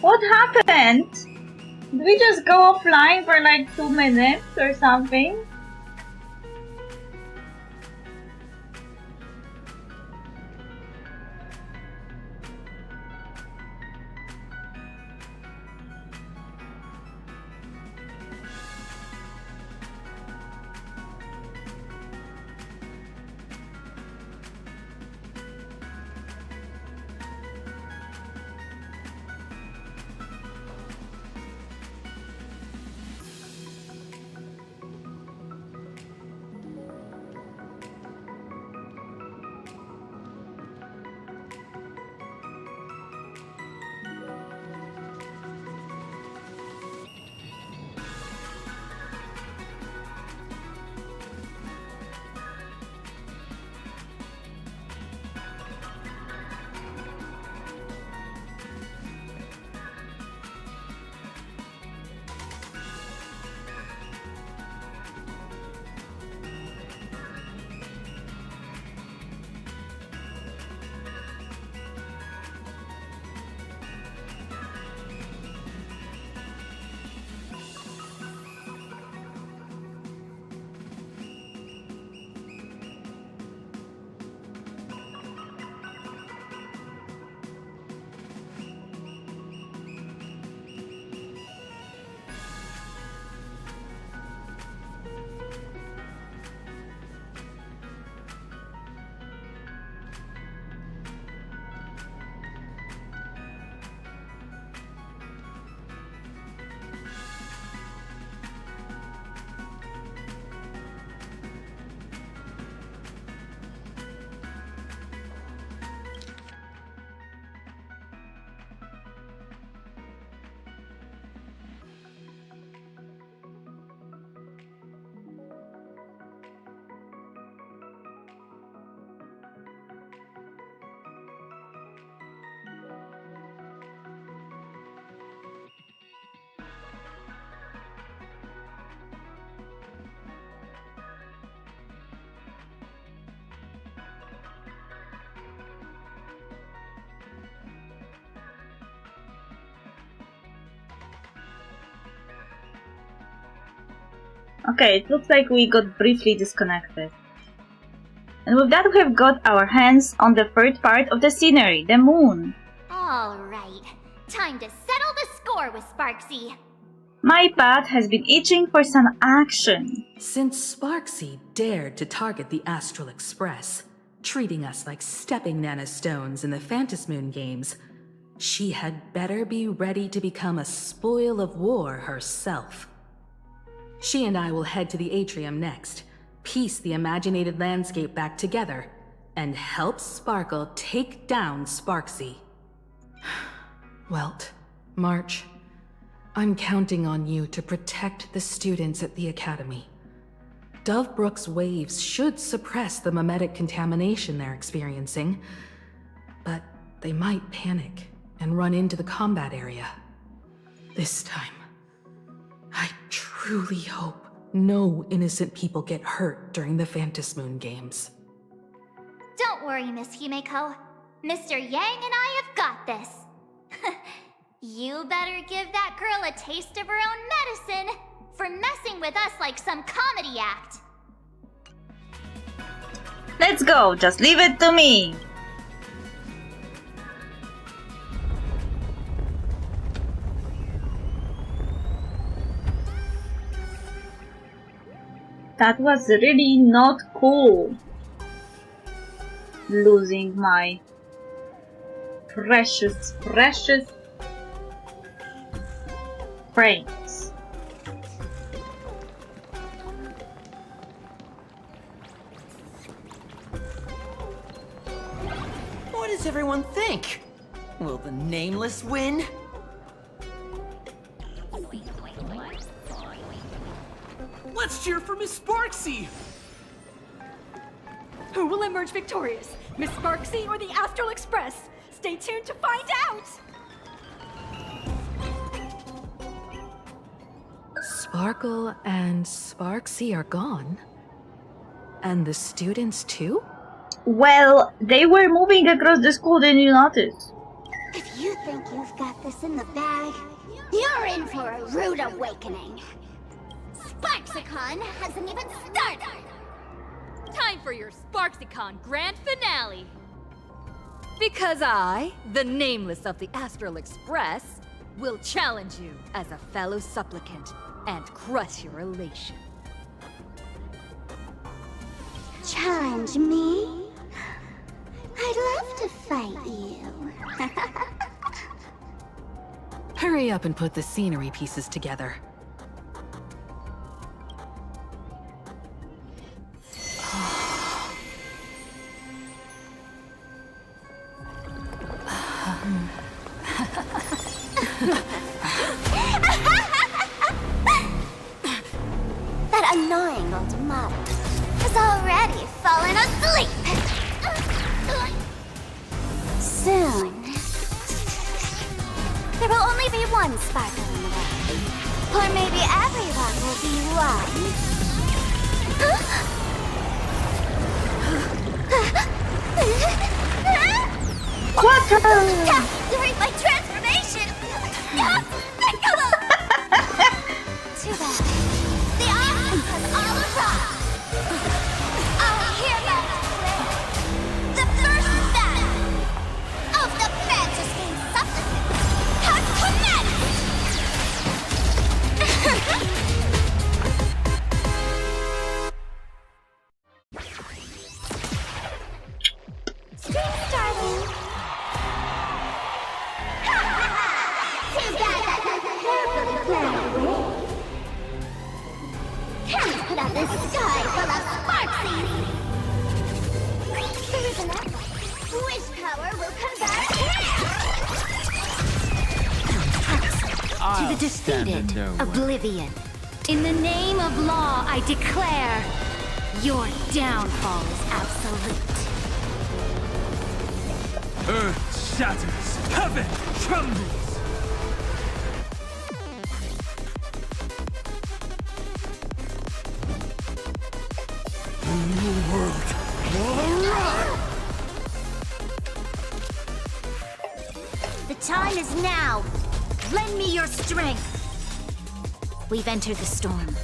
What happened? Did we just go offline for like 2 minutes or something? Okay, it looks like we got briefly disconnected. And with that we have got our hands on the third part of the scenery, the moon. Alright, time to settle the score with Sparksy. My butt has been itching for some action. Since Sparksy dared to target the Astral Express, treating us like stepping nanostones in the Phantasmoon games, she had better be ready to become a spoil of war herself. She and I will head to the atrium next, piece the imaginated landscape back together, and help Sparkle take down Sparksy. Welt, March, I'm counting on you to protect the students at the Academy. Dovebrook's waves should suppress the mimetic contamination they're experiencing, but they might panic and run into the combat area. This time, I truly hope no innocent people get hurt during the Phantasmoon games. Don't worry, Miss Himeko. Mr. Yang and I have got this. You better give that girl a taste of her own medicine for messing with us like some comedy act. Let's go, just leave it to me. That was really not cool. Losing my precious frames. What does everyone think? Will the Nameless win? Let's cheer for Miss Sparksy! Who will emerge victorious? Miss Sparksy or the Astral Express? Stay tuned to find out! Sparkle and Sparksy are gone? And the students too? Well, they were moving across the school, didn't you notice? If you think you've got this in the bag, you're in for a rude awakening. Sparksicon hasn't even started! Time for your Sparksicon grand finale! Because I, the nameless of the Astral Express, will challenge you as a fellow supplicant and crush your elation. Challenge me? I'd love to fight you. Hurry up and put the scenery pieces together. That annoying old model has already fallen asleep. Soon, there will only be one sparkle in the world. Or maybe everyone will be one. What? During my transformation! Despicable! Too bad. The options has all arrived. Our hero today, the first battle of the Fantasy Supplicant has commenced! Stream starting! Too bad that doesn't carefully planned away. Can't put out this sky full of sparksies! There is an echo. Wish power will come back To the defeated, Oblivion. In the name of law, I declare, your downfall is absolute. Earth shatters, heaven trembles. The new world will arrive. The time is now. Lend me your strength. We've entered the storm.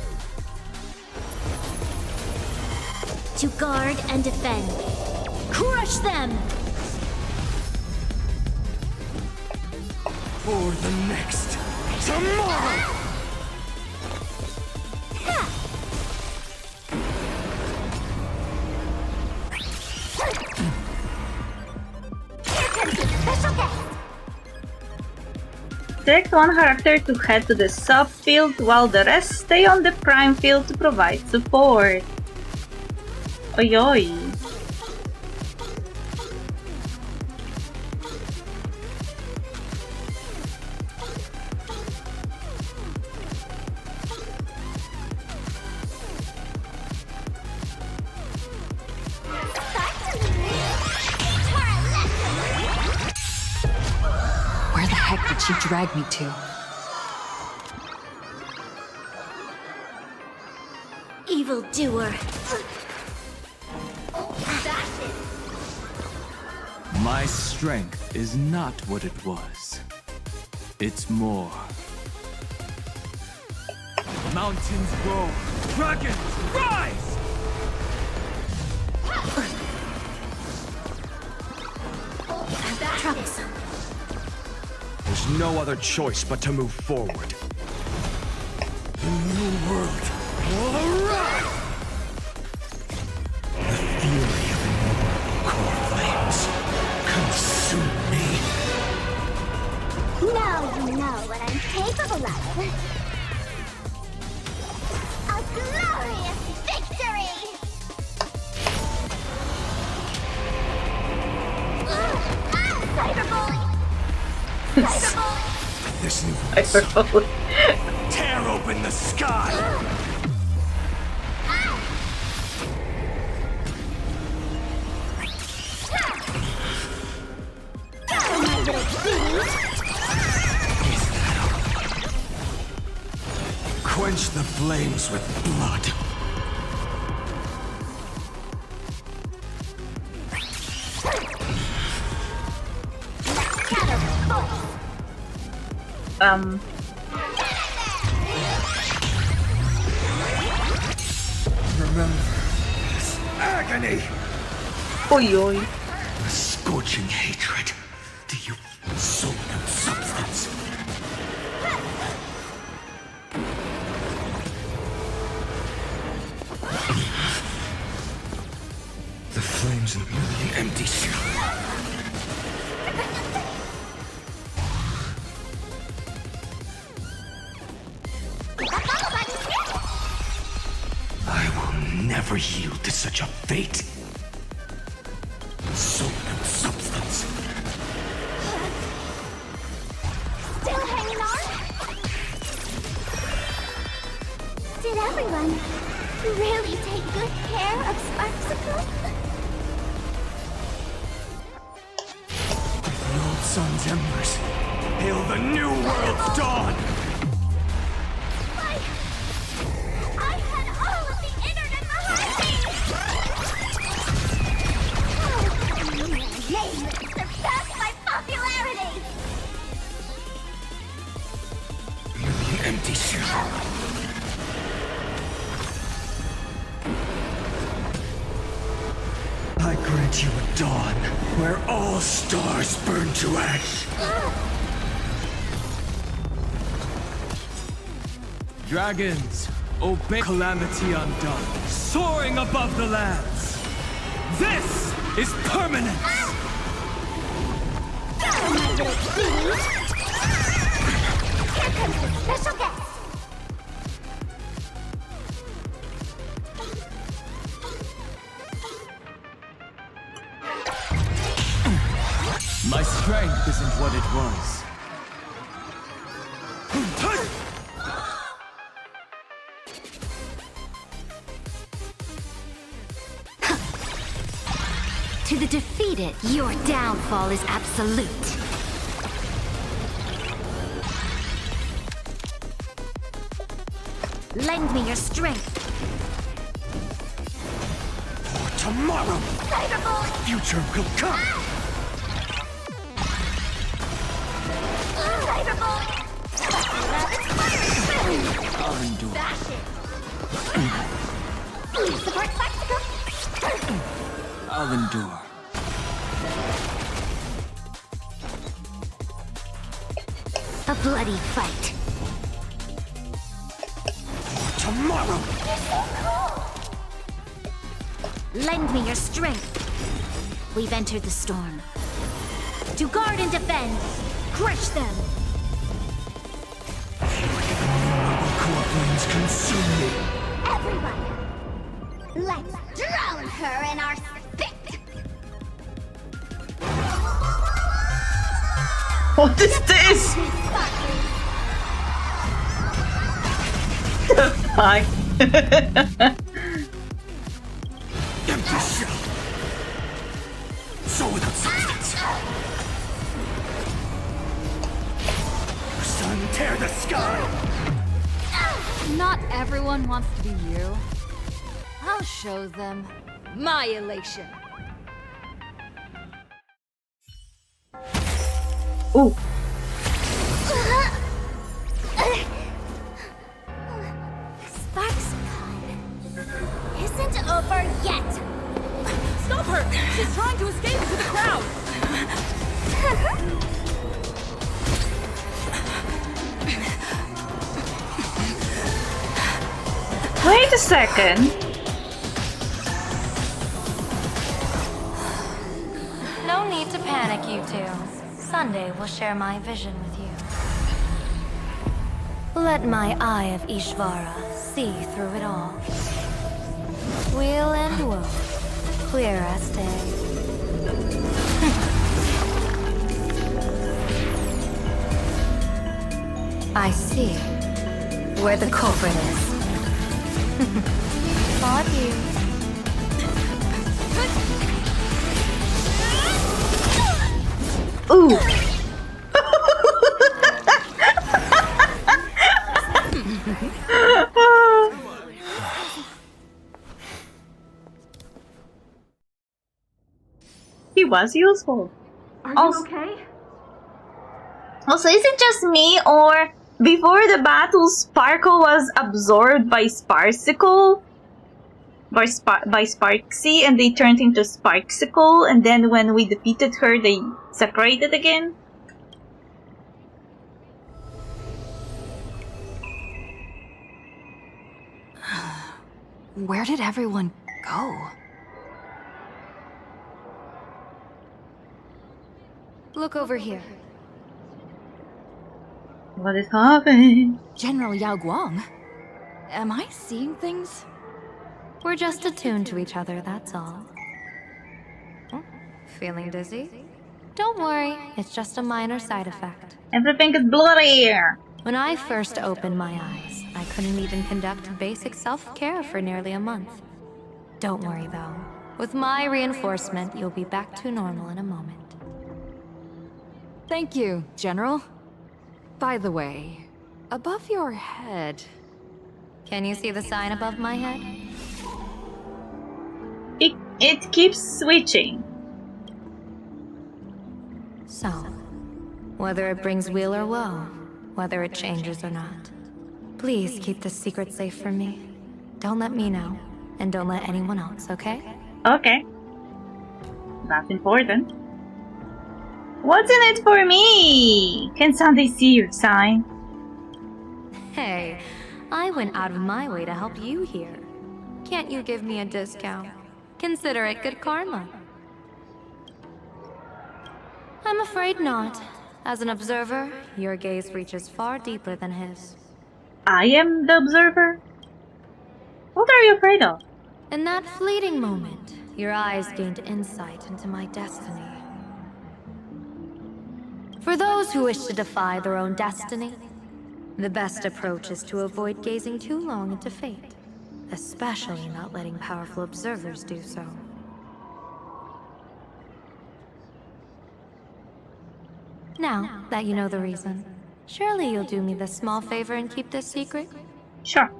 To guard and defend. Crush them! For the next tomorrow. special guest! Select one character to head to the sub field while the rest stay on the prime field to provide support. Oi oi. Where the heck did she drag me to? Evildoer. My strength is not what it was. It's more. Mountains roar, dragons rise! Troublesome. There's no other choice but to move forward. The new world will arrive! The fury of innumerable core flames consume me. Now you know what I'm capable of. A glorious victory! Cyberbully! Cyberbully! This new Hyperbole. tear open the sky! My little cutie! Quench the flames with blood. Scatter Remember this agony! Oi oi. A scorching hatred to you soul and substance. The flames and the empty shell. I will never yield to such a fate. Soul and substance. Still hanging on? Did everyone really take good care of Sparksicle? The old sun's embers. Hail the new world's dawn! I had all of the internet behind me! Oh, name surpassed my popularity! You're the empty shell. I grant you a dawn where all stars burn to ash. Dragons, obey calamity undone, soaring above the lands. This is permanence! Oh, my little cutie! Here comes the special guest! My strength isn't what it was. To the defeated, your downfall is absolute. Lend me your strength. For tomorrow, future will come. I'll endure. Support Sparksicle! I'll endure. A bloody fight. For tomorrow, Lend me your strength. We've entered the storm. To guard and defend. Crush them. core flames consume me. Everyone, let's drown her in our spit! What is this? The fuck? Empty shell. Soul without substance. Sun, tear the sky. Not everyone wants to be you. I'll show them my elation. Ooh. Sparksicle isn't over yet! Stop her! She's trying to escape into the crowd! Wait a second. No need to panic, you two. Sunday will share my vision with you. Let my eye of Ishvara see through it all. Weal and woe, clear as day. I see where the culprit is. Fought you. Ooh. He was useful. Are you okay? Also, is it just me, or before the battle, Sparkle was absorbed by Sparksicle? By Sparksy, and they turned into Sparksicle, and then when we defeated her, they separated again? Where did everyone go? Look over here. What is happening? General Yao Guang? Am I seeing things? We're just attuned to each other, that's all. Oh, feeling dizzy? Don't worry, it's just a minor side effect. Everything is blurry. When I first opened my eyes, I couldn't even conduct basic self-care for nearly a month. Don't worry though. With my reinforcement, you'll be back to normal in a moment. Thank you, General. By the way, above your head... Can you see the sign above my head? It keeps switching. So, whether it brings weal or woe, whether it changes or not, please keep this secret safe from me. Don't let me know, and don't let anyone else, okay? Okay. That's important. What's in it for me? Can Sunday see your sign? Hey, I went out of my way to help you here. Can't you give me a discount? Consider it good karma. I'm afraid not. As an observer, your gaze reaches far deeper than his. I am the observer? What are you afraid of? In that fleeting moment, your eyes gained insight into my destiny. For those who wish to defy their own destiny, the best approach is to avoid gazing too long into fate, especially not letting powerful observers do so. Now that you know the reason, surely you'll do me this small favor and keep this secret? Sure.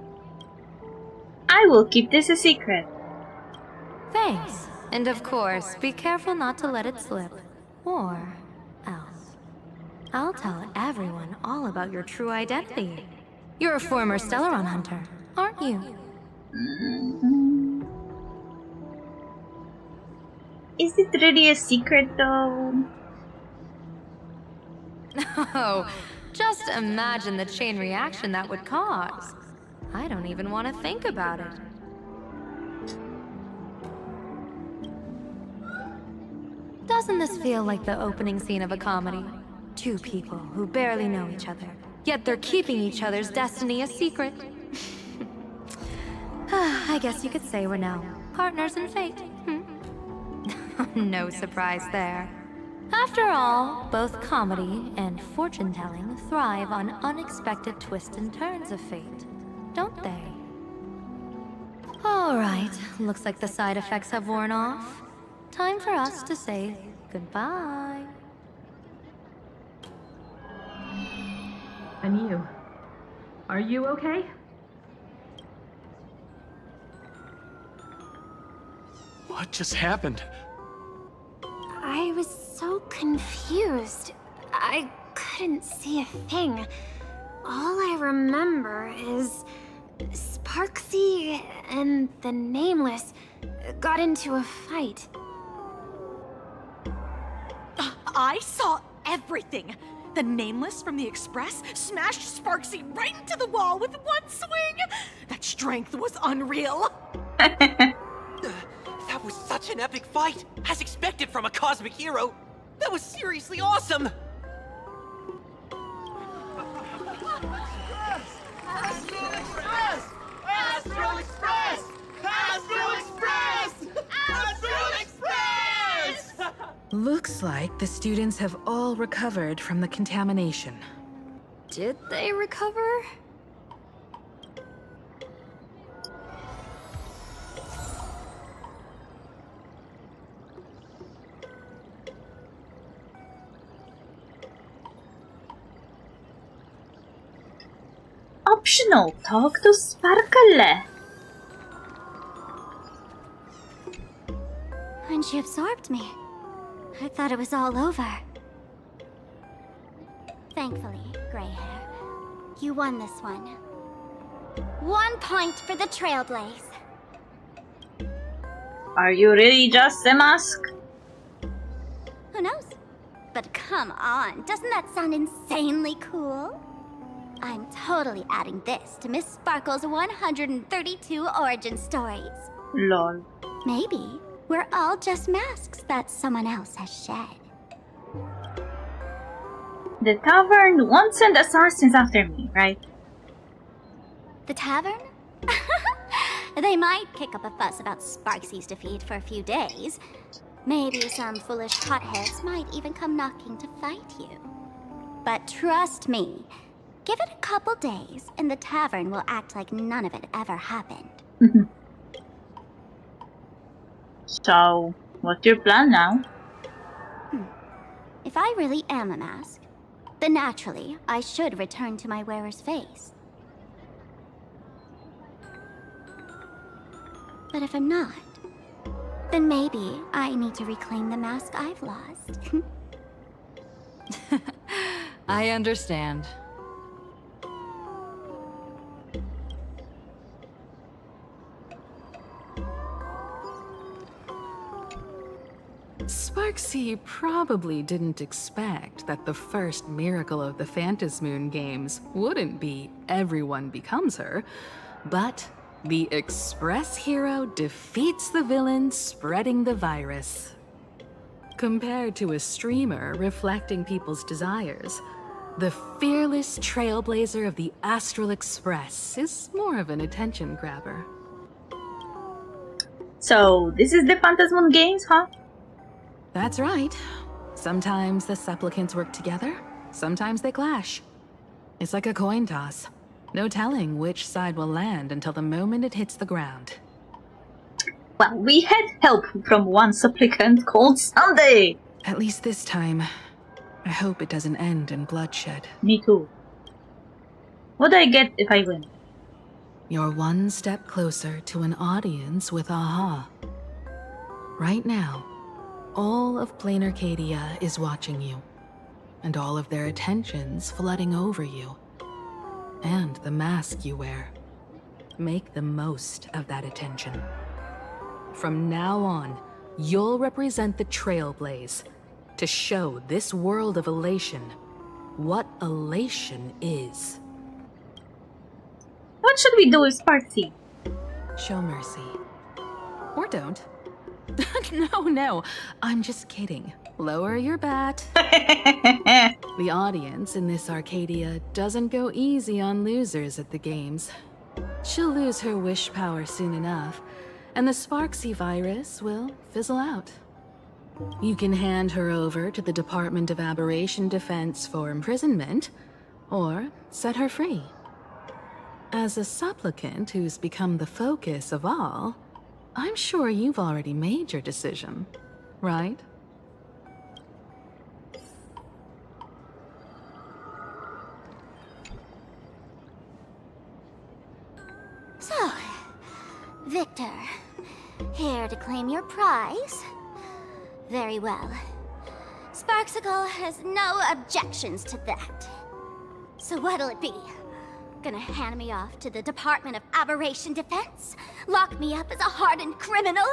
I will keep this a secret. Thanks. And of course, be careful not to let it slip. Or else. I'll tell everyone all about your true identity. You're a former Stellaron hunter, aren't you? Is it really a secret though? Oh, just imagine the chain reaction that would cause. I don't even want to think about it. Doesn't this feel like the opening scene of a comedy? Two people who barely know each other, yet they're keeping each other's destiny a secret. I guess you could say we're now partners in fate. No surprise there. After all, both comedy and fortune-telling thrive on unexpected twists and turns of fate, don't they? All right, looks like the side effects have worn off. Time for us to say goodbye. And you? Are you okay? What just happened? I was so confused. I couldn't see a thing. All I remember is Sparksy and the Nameless got into a fight. I saw everything. The Nameless from the Express smashed Sparksy right into the wall with one swing. That strength was unreal. That was such an epic fight, as expected from a cosmic hero. That was seriously awesome. Astral Express! Astral Express! Astral Express! Astral Express! Looks like the students have all recovered from the contamination. Did they recover? Optional, talk to Sparkle. When she absorbed me, I thought it was all over. Thankfully, gray hair, you won this one. 1 point for the Trailblaze. Are you really just a mask? Who knows? But come on, doesn't that sound insanely cool? I'm totally adding this to Miss Sparkle's 132 origin stories. Lol. Maybe we're all just masks that someone else has shed. The tavern won't send assassins after me, right? The tavern? They might kick up a fuss about Sparksy's defeat for a few days. Maybe some foolish hotheads might even come knocking to fight you. But trust me, give it a couple days and the tavern will act like none of it ever happened. So, what's your plan now? If I really am a mask, then naturally I should return to my wearer's face. But if I'm not, then maybe I need to reclaim the mask I've lost. I understand. Sparksy probably didn't expect that the first miracle of the Phantasmoon games wouldn't be everyone becomes her, but the Express hero defeats the villain spreading the virus. Compared to a streamer reflecting people's desires, the fearless trailblazer of the Astral Express is more of an attention grabber. So, this is the Phantasmoon games, huh? That's right. Sometimes the supplicants work together, sometimes they clash. It's like a coin toss. No telling which side will land until the moment it hits the ground. Well, we had help from one supplicant called Sunday! At least this time. I hope it doesn't end in bloodshed. Me too. What do I get if I win? You're one step closer to an audience with Aha. Right now, all of Plain Arcadia is watching you, and all of their attention's flooding over you. And the mask you wear. Make the most of that attention. From now on, you'll represent the Trailblaze to show this world of elation what elation is. What should we do with Sparksy? Show mercy. Or don't. No, I'm just kidding. Lower your bat. The audience in this Arcadia doesn't go easy on losers at the games. She'll lose her wish power soon enough, and the Sparksy virus will fizzle out. You can hand her over to the Department of Aberration Defense for imprisonment, or set her free. As a supplicant who's become the focus of all, I'm sure you've already made your decision, right? So, Victor, here to claim your prize? Very well. Sparksicle has no objections to that. So what'll it be? Gonna hand me off to the Department of Aberration Defense? Lock me up as a hardened criminal?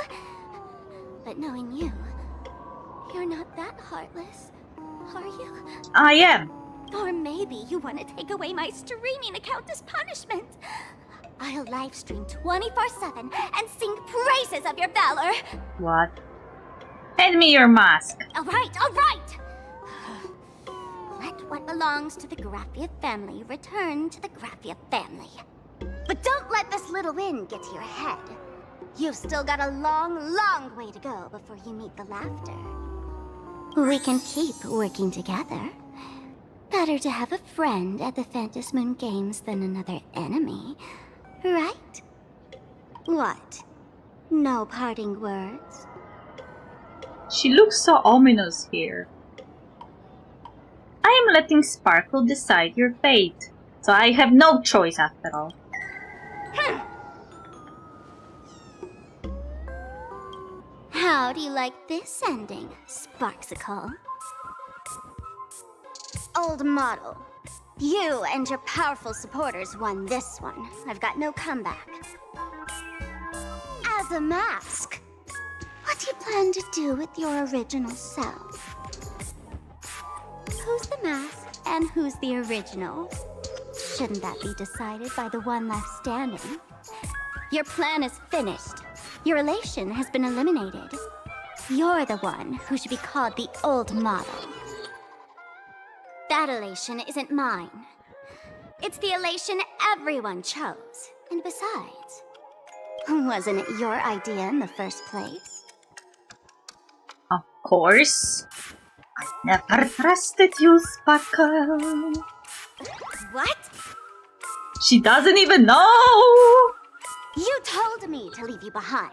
But knowing you, you're not that heartless, are you? I am. Or maybe you want to take away my streaming account as punishment. I'll livestream 24/7 and sing praises of your valor. What? Hand me your mask. All right. Let what belongs to the Graphia family return to the Graphia family. But don't let this little win get to your head. You've still got a long, long way to go before you meet the laughter. We can keep working together. Better to have a friend at the Phantasmoon Games than another enemy, right? What? No parting words? She looks so ominous here. I am letting Sparkle decide your fate, so I have no choice after all. How do you like this ending, Sparksicle? old model. You and your powerful supporters won this one. I've got no comeback. As a mask, what do you plan to do with your original self? Who's the mask and who's the original? Shouldn't that be decided by the one left standing? Your plan is finished. Your relation has been eliminated. You're the one who should be called the old model. That elation isn't mine. It's the elation everyone chose. And besides, wasn't it your idea in the first place? Of course. I never trusted you, Sparkle. What? She doesn't even know! You told me to leave you behind.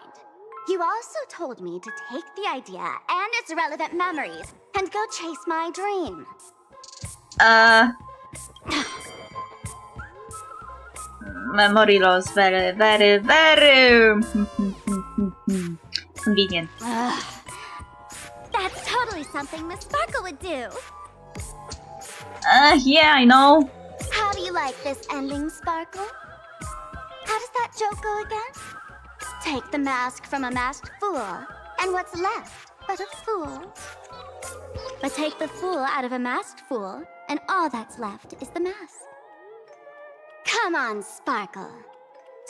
You also told me to take the idea and its relevant memories and go chase my dream. Memory loss, very, very, very convenient. That's totally something Miss Sparkle would do. Yeah, I know. How do you like this ending, Sparkle? How does that joke go again? Take the mask from a masked fool, and what's left but a fool? But take the fool out of a masked fool, and all that's left is the mask. Come on, Sparkle.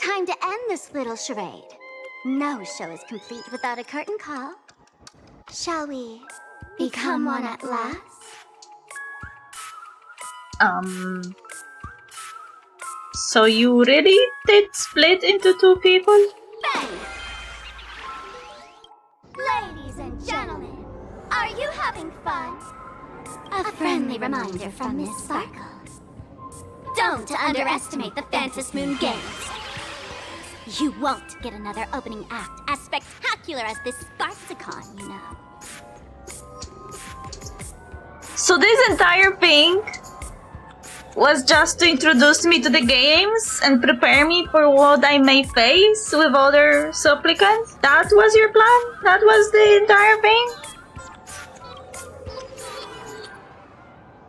Time to end this little charade. No show is complete without a curtain call. Shall we become one at last? So you really did split into two people? Bang! Ladies and gentlemen, are you having fun? A friendly reminder from Miss Sparkle. Don't underestimate the Phantom Moon Games. You won't get another opening act as spectacular as this Sparksicon, you know. So this entire thing was just to introduce me to the games and prepare me for what I may face with other supplicants? That was your plan? That was the entire thing?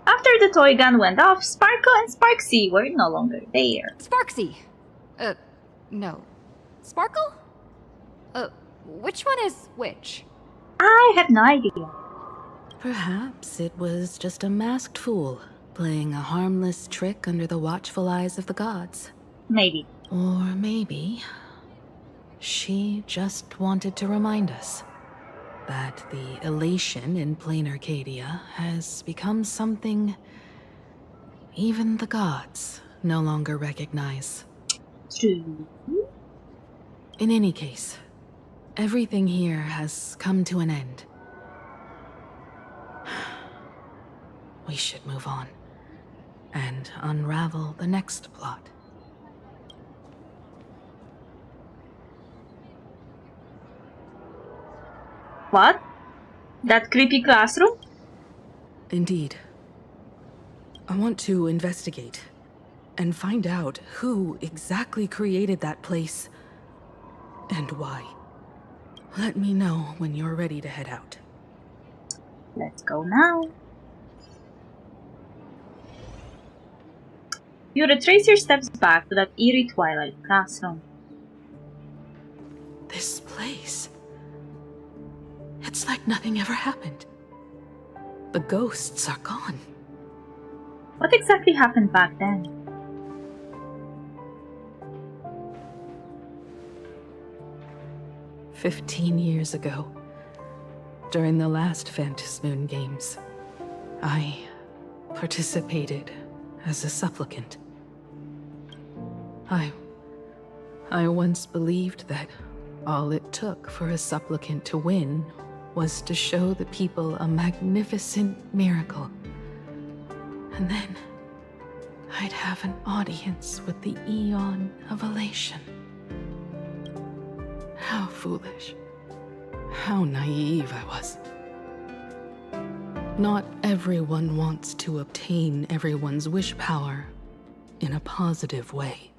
After the toy gun went off, Sparkle and Sparksy were no longer there. Sparksy! No. Sparkle? Which one is which? I have no idea. Perhaps it was just a masked fool, playing a harmless trick under the watchful eyes of the gods. Maybe. Or maybe she just wanted to remind us that the elation in plain Arcadia has become something even the gods no longer recognize. True. In any case, everything here has come to an end. We should move on and unravel the next plot. What? That creepy classroom? Indeed. I want to investigate and find out who exactly created that place and why. Let me know when you're ready to head out. Let's go now. You retrace your steps back to that eerie twilight classroom. This place... it's like nothing ever happened. The ghosts are gone. What exactly happened back then? "15 years ago, during the last Phantom Moon Games, I participated as a supplicant. I once believed that all it took for a supplicant to win was to show the people a magnificent miracle. And then I'd have an audience with the Eon of Elation. How foolish. How naive I was. Not everyone wants to obtain everyone's wish power in a positive way.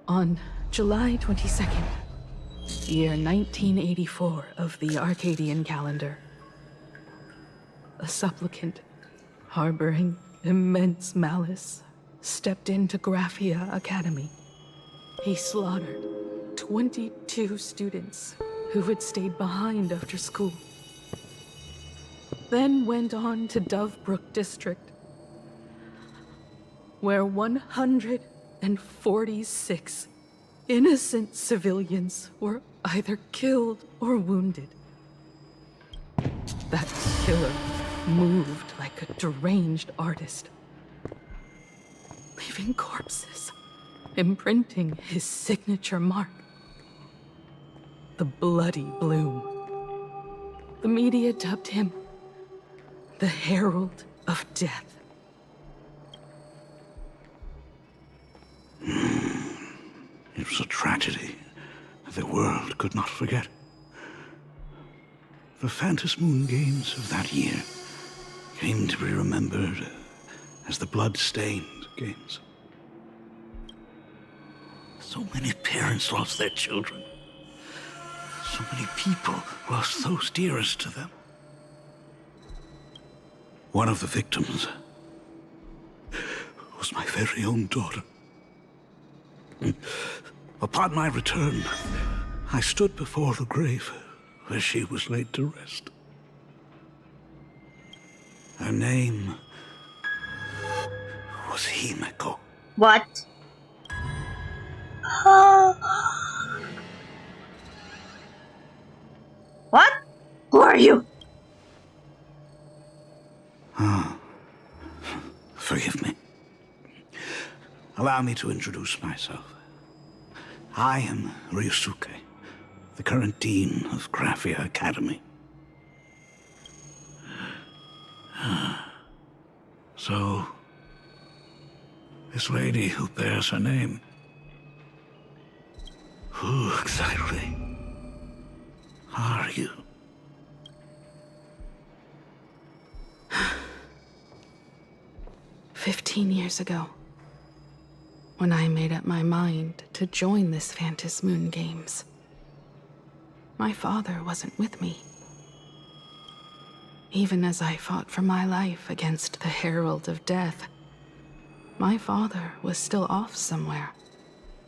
On July 22nd, year 1984 of the Arcadian calendar, a supplicant harboring immense malice, stepped into Graphia Academy. He slaughtered 22 students who had stayed behind after school. Then went on to Dovebrook District, where 146 innocent civilians were either killed or wounded. That killer moved like a deranged artist, leaving corpses, imprinting his signature mark. The Bloody Bloom. The media dubbed him the Herald of Death. It was a tragedy the world could not forget. The Phantasmoon Games of that year came to be remembered as the Blood-Stained Games. So many parents lost their children. So many people lost those dearest to them. One of the victims was my very own daughter. Upon my return, I stood before the grave where she was laid to rest. Her name was Himeko. What? What? Who are you? Forgive me. Allow me to introduce myself. I am Ryusuke, the current dean of Graphia Academy. So, this lady who bears her name, who exactly are you? "15 years ago, when I made up my mind to join this Phantasmoon Games, my father wasn't with me. Even as I fought for my life against the Herald of Death, my father was still off somewhere,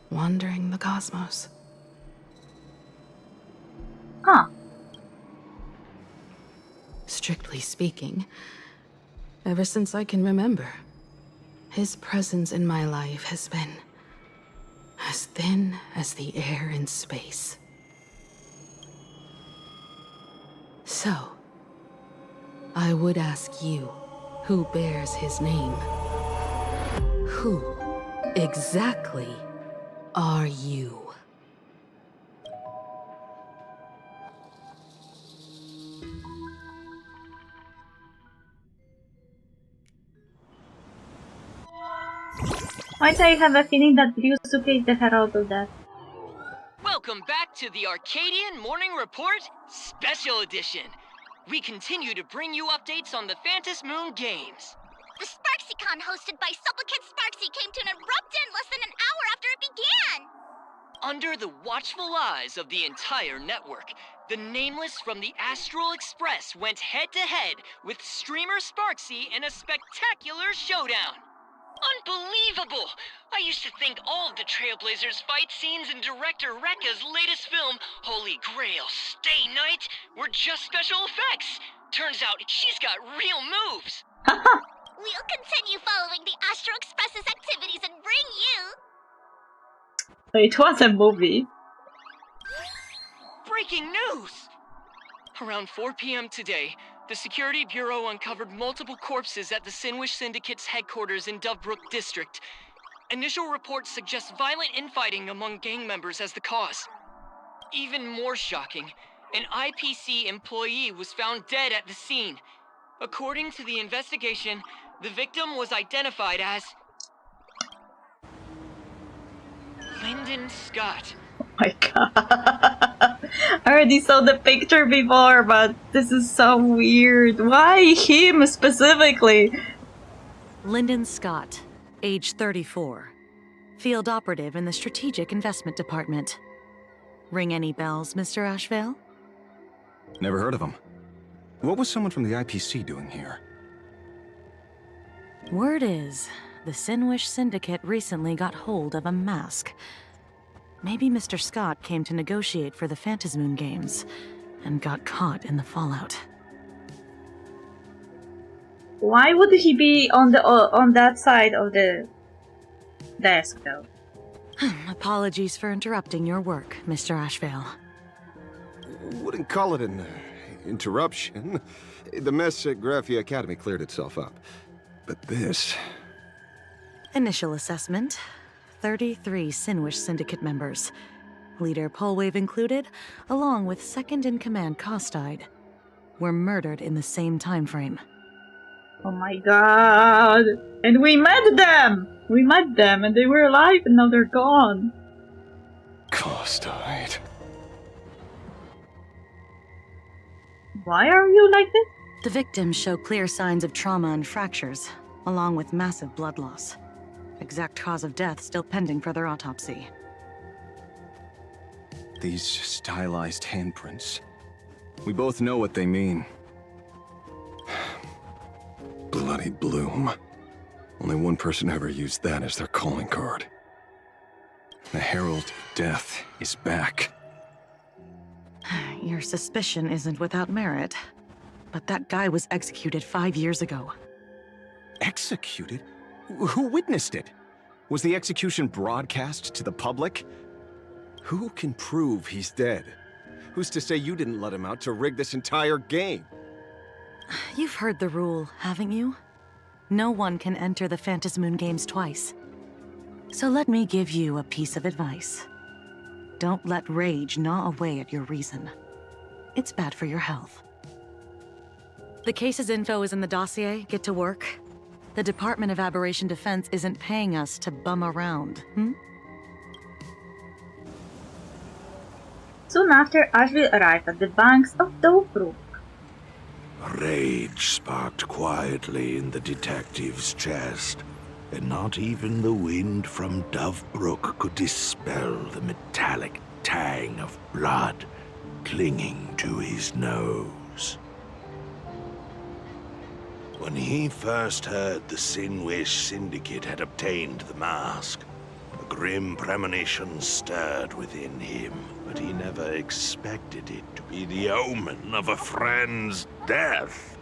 wandering the cosmos." Huh. Strictly speaking, ever since I can remember, his presence in my life has been as thin as the air in space. So, I would ask you, who bears his name, who exactly are you? Why do I have a feeling that Ryusuke is the Herald of Death? Welcome back to the Arcadian Morning Report Special Edition. We continue to bring you updates on the Phantasmoon Games. The SparksyCon hosted by Supplicant Sparksy came to an abrupt end less than an hour after it began! Under the watchful eyes of the entire network, the Nameless from the Astral Express went head-to-head with streamer Sparksy in a spectacular showdown. Unbelievable! I used to think all of the Trailblazers' fight scenes in director Rekka's latest film, Holy Grail Stay Night, were just special effects. Turns out she's got real moves. We'll continue following the Astro Express's activities and bring you... It was a movie. Breaking news! Around 4 p.m. today, the Security Bureau uncovered multiple corpses at the Sinwish Syndicate's headquarters in Dovebrook District. Initial reports suggest violent infighting among gang members as the cause. Even more shocking, an IPC employee was found dead at the scene. According to the investigation, the victim was identified as Lyndon Scott. Oh my god. I already saw the picture before, but this is so weird. Why him specifically? Lyndon Scott, age 34. Field operative in the Strategic Investment Department. Ring any bells, Mr. Ashvale? Never heard of him. What was someone from the IPC doing here? Word is, the Sinwish Syndicate recently got hold of a mask. Maybe Mr. Scott came to negotiate for the Phantasmoon games and got caught in the fallout. Why would he be on that side of the desk, though? Apologies for interrupting your work, Mr. Ashvale. Wouldn't call it an interruption. The mess at Graphia Academy cleared itself up. But this... Initial assessment. 33 Sinwish Syndicate members. Leader Polwave included, along with second-in-command Costide, were murdered in the same time frame. Oh my god! And we met them! We met them and they were alive and now they're gone. Costide. Why are you like this? The victims show clear signs of trauma and fractures, along with massive blood loss. Exact cause of death still pending further autopsy. These stylized handprints. We both know what they mean. Bloody Bloom. Only one person ever used that as their calling card. The Herald of Death is back. Your suspicion isn't without merit, but that guy was executed 5 years ago. Executed? Who witnessed it? Was the execution broadcast to the public? Who can prove he's dead? Who's to say you didn't let him out to rig this entire game? You've heard the rule, haven't you? No one can enter the Phantasmoon games twice. So let me give you a piece of advice. Don't let rage gnaw away at your reason. It's bad for your health. The case's info is in the dossier. Get to work. The Department of Aberration Defense isn't paying us to bum around, Soon after, Ashville arrived at the banks of Dovebrook. Rage sparked quietly in the detective's chest, and not even the wind from Dovebrook could dispel the metallic tang of blood clinging to his nose. When he first heard the Sinwish Syndicate had obtained the mask, a grim premonition stirred within him, but he never expected it to be the omen of a friend's death.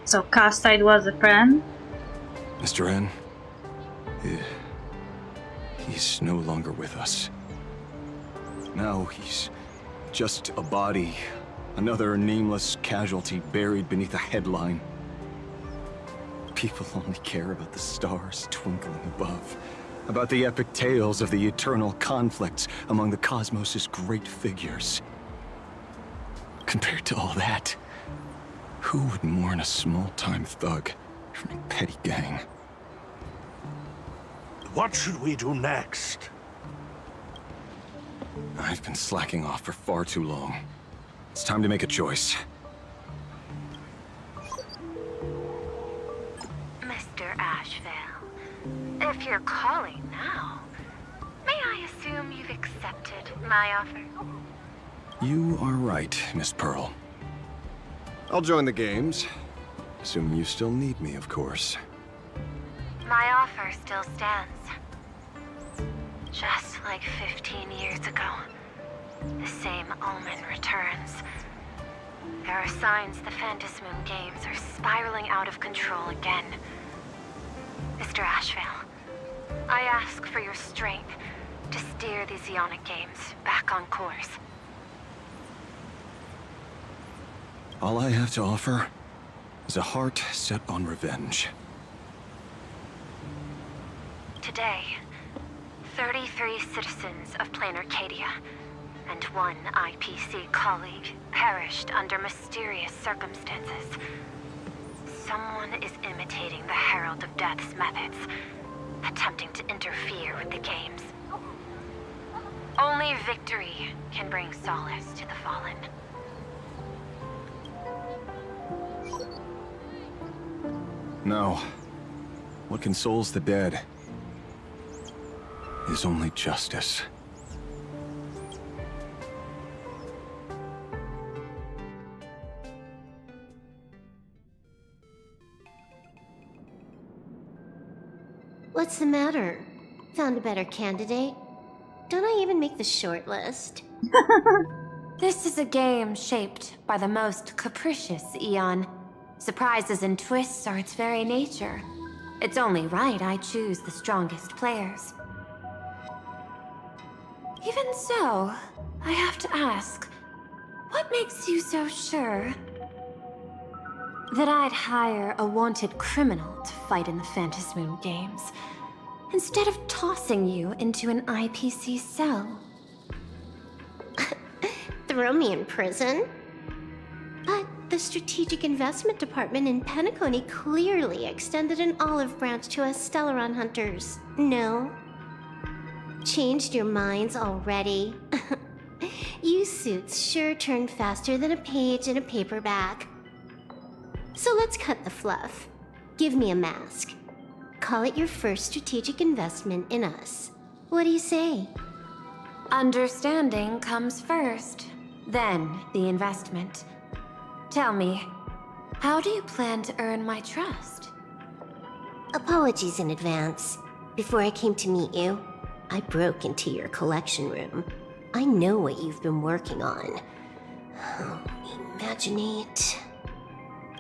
So Costide was a friend? Mr. N, he's no longer with us. Now he's just a body, another nameless casualty buried beneath a headline. People only care about the stars twinkling above, about the epic tales of the eternal conflicts among the cosmos' great figures. Compared to all that, who would mourn a small-time thug from a petty gang? What should we do next? I've been slacking off for far too long. It's time to make a choice. Mr. Ashvale, if you're calling now, may I assume you've accepted my offer? You are right, Miss Pearl. I'll join the games. Assuming you still need me, of course. My offer still stands. Just like 15 years ago, the same omen returns. There are signs the Phantasmoon games are spiraling out of control again. Mr. Ashvale, I ask for your strength to steer these Ionic games back on course. All I have to offer is a heart set on revenge. Today, 33 citizens of Plain Arcadia and one IPC colleague perished under mysterious circumstances. Someone is imitating the Herald of Death's methods, attempting to interfere with the games. Only victory can bring solace to the fallen. No. What consoles the dead is only justice. What's the matter? Found a better candidate? Don't I even make the short list? This is a game shaped by the most capricious Eon. Surprises and twists are its very nature. It's only right I choose the strongest players. Even so, I have to ask, what makes you so sure that I'd hire a wanted criminal to fight in the Phantasmoon games, instead of tossing you into an IPC cell? Throw me in prison? But the Strategic Investment Department in Penacony clearly extended an olive branch to us Stellaron hunters. No? Changed your minds already? You suits sure turn faster than a page in a paperback. So let's cut the fluff. Give me a mask. Call it your first strategic investment in us. What do you say? Understanding comes first, then the investment. Tell me, how do you plan to earn my trust? Apologies in advance. Before I came to meet you, I broke into your collection room. I know what you've been working on. Imaginate.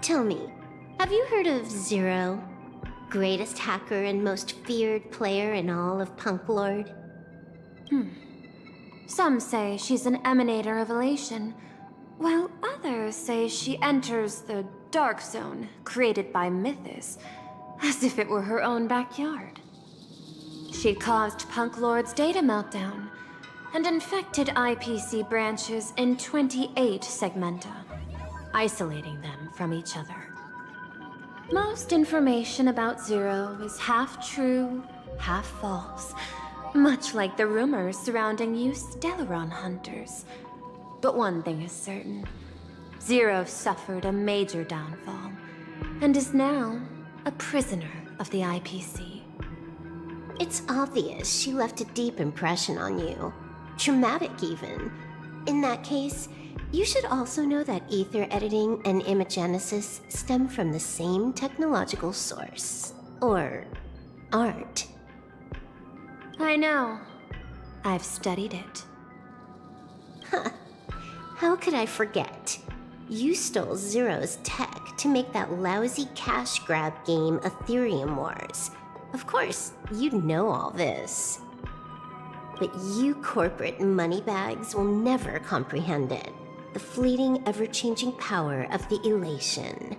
Tell me, have you heard of Zero? Greatest hacker and most feared player in all of Punk Lord? Some say she's an emanator of elation, while others say she enters the dark zone created by Mythos, as if it were her own backyard. She caused Punk Lord's data meltdown, and infected IPC branches in 28 segmenta, isolating them from each other. Most information about Zero is half true, half false, much like the rumors surrounding you Stellaron hunters. But one thing is certain. Zero suffered a major downfall, and is now a prisoner of the IPC. It's obvious she left a deep impression on you. Traumatic, even. In that case, you should also know that ether editing and imagenesis stem from the same technological source. Or art. I know. I've studied it. Huh. How could I forget? You stole Zero's tech to make that lousy cash grab game Ethereum Wars. Of course, you'd know all this. But you corporate moneybags will never comprehend it. The fleeting, ever-changing power of the elation.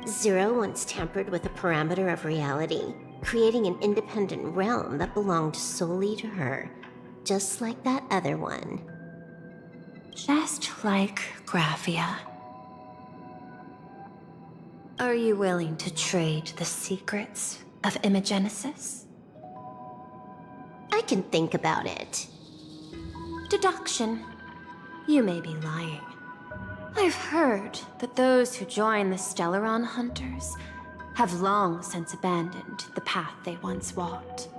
Zero once tampered with a parameter of reality, creating an independent realm that belonged solely to her, just like that other one. Just like Graphia. Are you willing to trade the secrets of imagenesis? I can think about it. Deduction. You may be lying. I've heard that those who join the Stellaron Hunters have long since abandoned the path they once walked.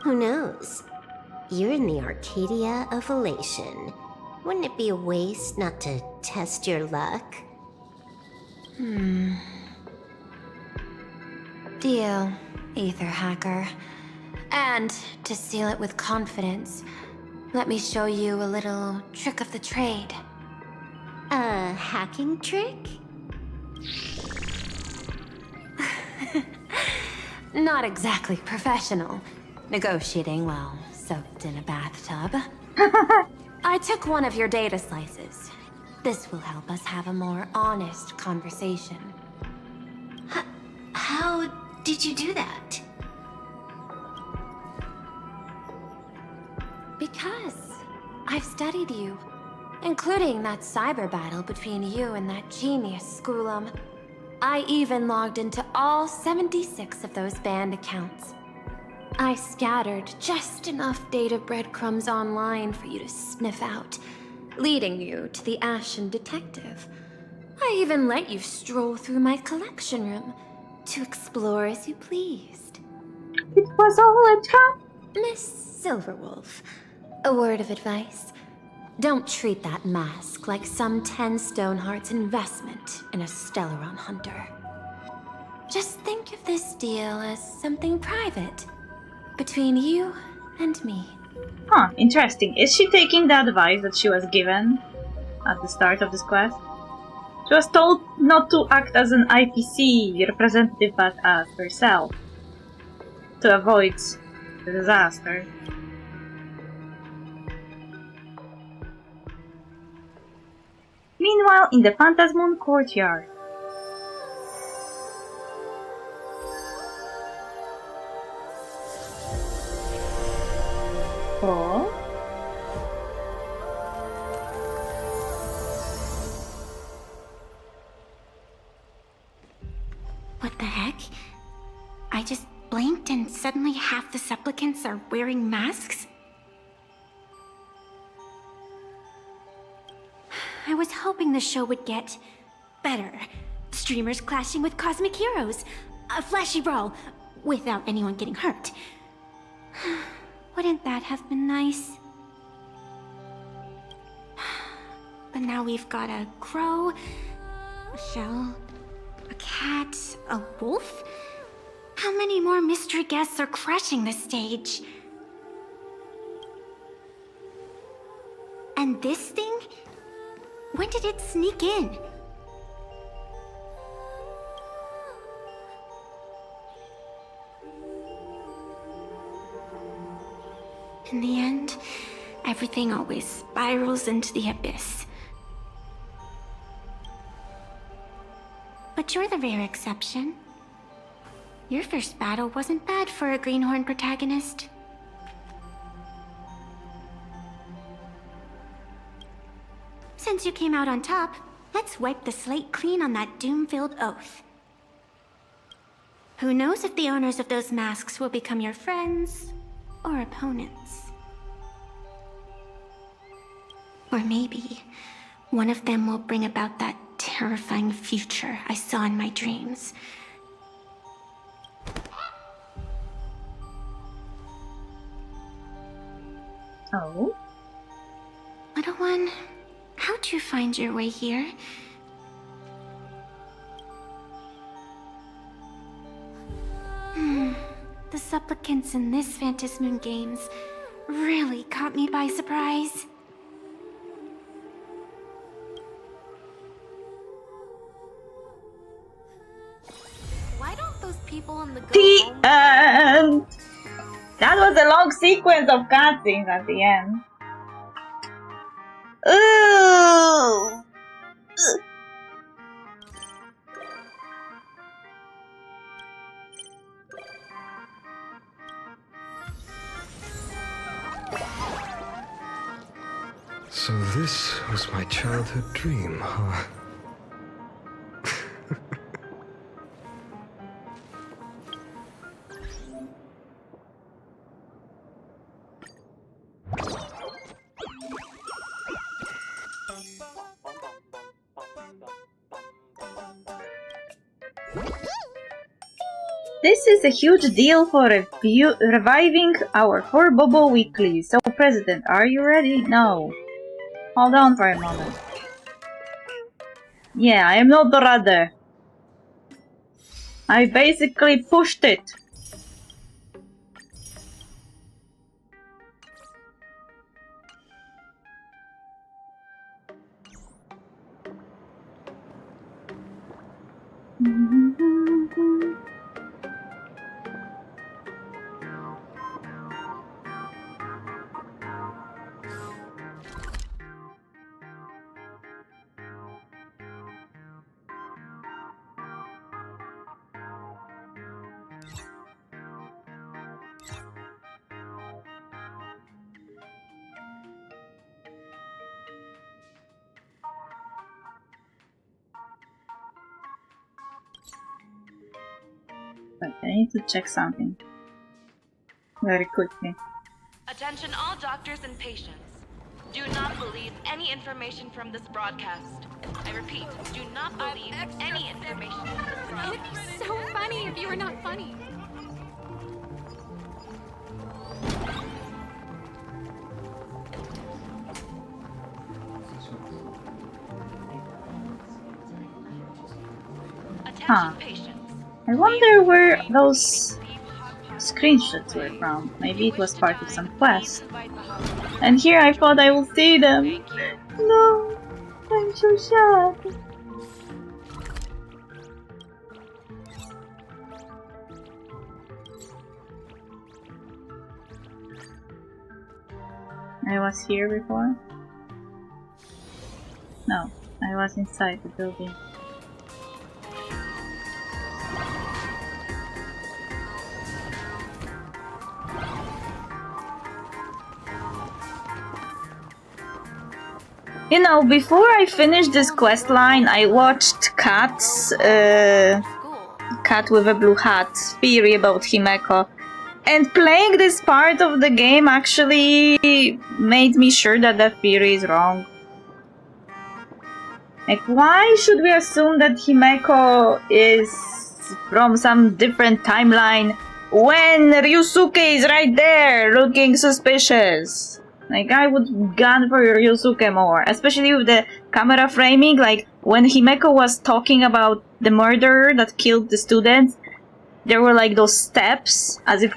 Who knows? You're in the Arcadia of Elation. Wouldn't it be a waste not to test your luck? Deal, Ether Hacker. And to seal it with confidence, let me show you a little trick of the trade. A hacking trick? Not exactly professional. Negotiating while soaked in a bathtub. I took one of your data slices. This will help us have a more honest conversation. How did you do that? Because I've studied you, including that cyber battle between you and that genius Schoolum. I even logged into all 76 of those banned accounts. I scattered just enough data breadcrumbs online for you to sniff out, leading you to the Ashen Detective. I even let you stroll through my collection room to explore as you pleased. It was all a trap. Miss Silverwolf, a word of advice. Don't treat that mask like some 10 Stoneheart's investment in a Stellaron hunter. Just think of this deal as something private between you and me. Huh, interesting. Is she taking the advice that she was given at the start of this quest? She was told not to act as an IPC representative but as herself to avoid the disaster. Meanwhile, in the Phantasmoon courtyard. Oh? What the heck? I just blinked and suddenly half the supplicants are wearing masks? I was hoping the show would get better. Streamers clashing with cosmic heroes. A flashy brawl without anyone getting hurt. Wouldn't that have been nice? But now we've got a crow, a shell, a cat, a wolf? How many more mystery guests are crashing the stage? And this thing? When did it sneak in? In the end, everything always spirals into the abyss. But you're the rare exception. Your first battle wasn't bad for a greenhorn protagonist. Since you came out on top, let's wipe the slate clean on that doom-filled oath. Who knows if the owners of those masks will become your friends or opponents? Or maybe one of them will bring about that terrifying future I saw in my dreams. Oh? Little one, how'd you find your way here? The supplicants in this Phantasmoon Games really caught me by surprise. Why don't those people in the The end! That was a long sequence of cutscenes at the end. Ooh! So this was my childhood dream, huh? This is a huge deal for reviving our 4-Bobo weekly. So, President, are you ready? No. Hold on for a moment. Yeah, I am not the rudder. I basically pushed it. Wait, I need to check something very quickly. Attention all doctors and patients. Do not believe any information from this broadcast. I repeat, do not believe any information from this broadcast. It'd be so funny if you were not funny. Attention patients. I wonder where those screenshots were from. Maybe it was part of some quest. And here I thought I will see them. No, I'm so sad. I was here before? No, I was inside the building. You know, before I finished this quest line, I watched Kat's Cat with a Blue Hat theory about Himeko. And playing this part of the game actually made me sure that that theory is wrong. Like, why should we assume that Himeko is from some different timeline when Ryusuke is right there looking suspicious? Like, I would gun for Ryusuke more, especially with the camera framing. Like, when Himeko was talking about the murderer that killed the students, there were like those steps, as if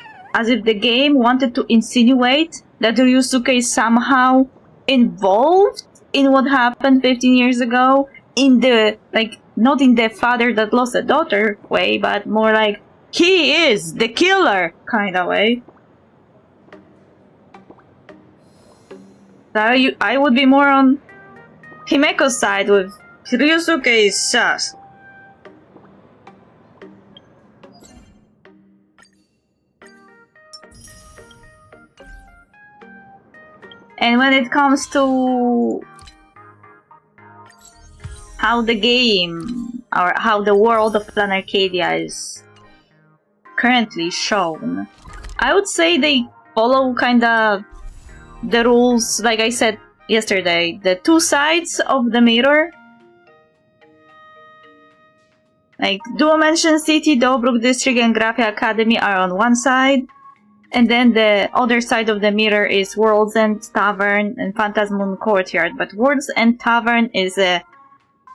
the game wanted to insinuate that Ryusuke is somehow involved in what happened 15 years ago, in the, like, not in the father that lost a daughter way, but more like, he is the killer kind of way. So I would be more on Himeko's side with Ryusuke is sus. And when it comes to how the game, or how the world of Plan Arcadia is currently shown, I would say they follow kinda the rules, like I said yesterday, the two sides of the mirror. Like, Dual Mansion City, Dobruk District, and Graphia Academy are on one side, and then the other side of the mirror is World's End Tavern and Phantasmoon Courtyard. But World's End Tavern is a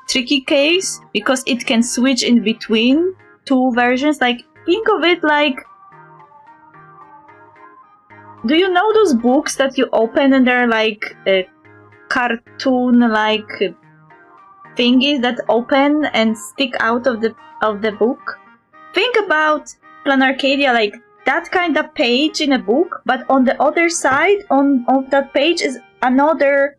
tricky case because it can switch in between two versions. Like, think of it like, do you know those books that you open and they're like cartoon-like thingies that open and stick out of the book? Think about Plan Arcadia like that kind of page in a book, but on the other side of that page is another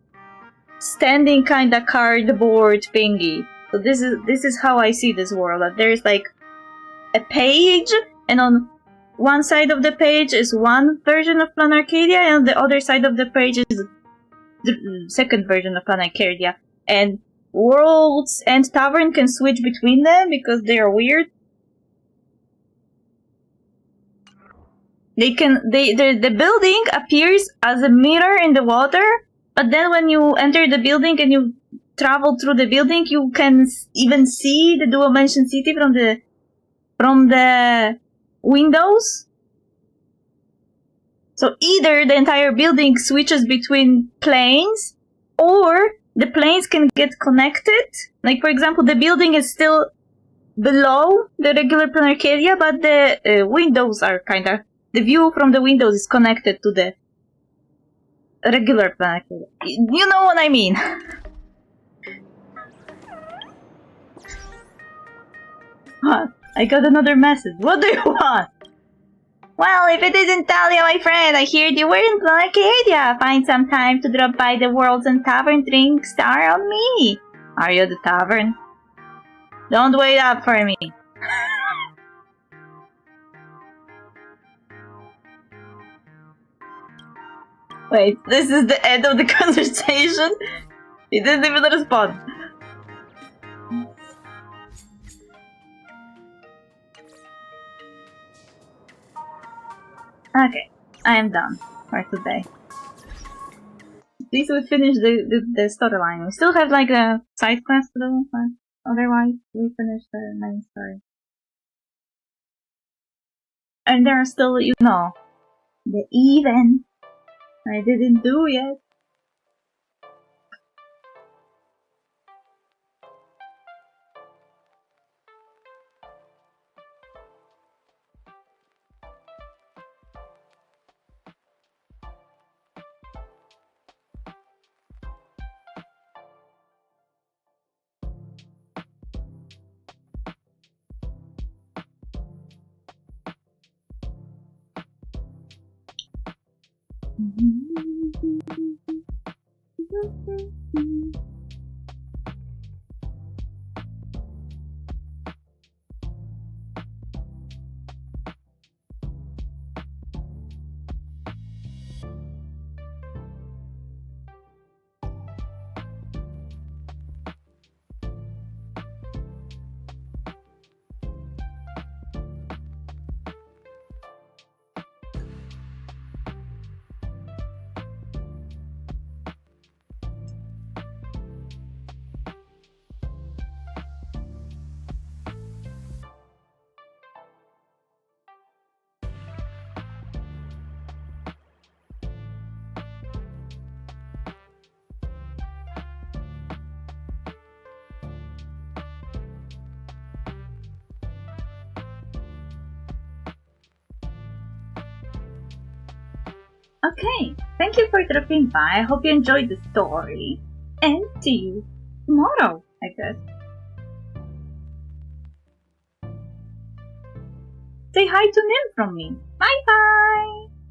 standing kind of cardboard thingy. So this is how I see this world. That there's like a page, and on one side of the page is one version of Plan Arcadia, and on the other side of the page is the second version of Plan Arcadia. And Worlds and Tavern can switch between them because they are weird. The building appears as a mirror in the water, but then when you enter the building and you travel through the building, you can even see the Dual Mansion City from the windows. So either the entire building switches between planes, or the planes can get connected. Like, for example, the building is still below the regular Plan Arcadia, but the windows are the view from the windows is connected to the regular Plan Arcadia. You know what I mean. What? I got another message. What do you want? Well, if it isn't Talia, my friend, I heard you were in Plan Arcadia. Find some time to drop by the Worlds and Tavern. Drink star on me. Are you the tavern? Don't wait up for me. Wait, this is the end of the conversation? He didn't even respond. Okay, I am done for today. At least we finished the storyline. We still have like a side quest to do, but otherwise we finished the main story. And there are still, you know, the event I didn't do yet. Okay, thank you for dropping by. I hope you enjoyed the story. And see you tomorrow, I guess. Say hi to Nim from me. Bye bye!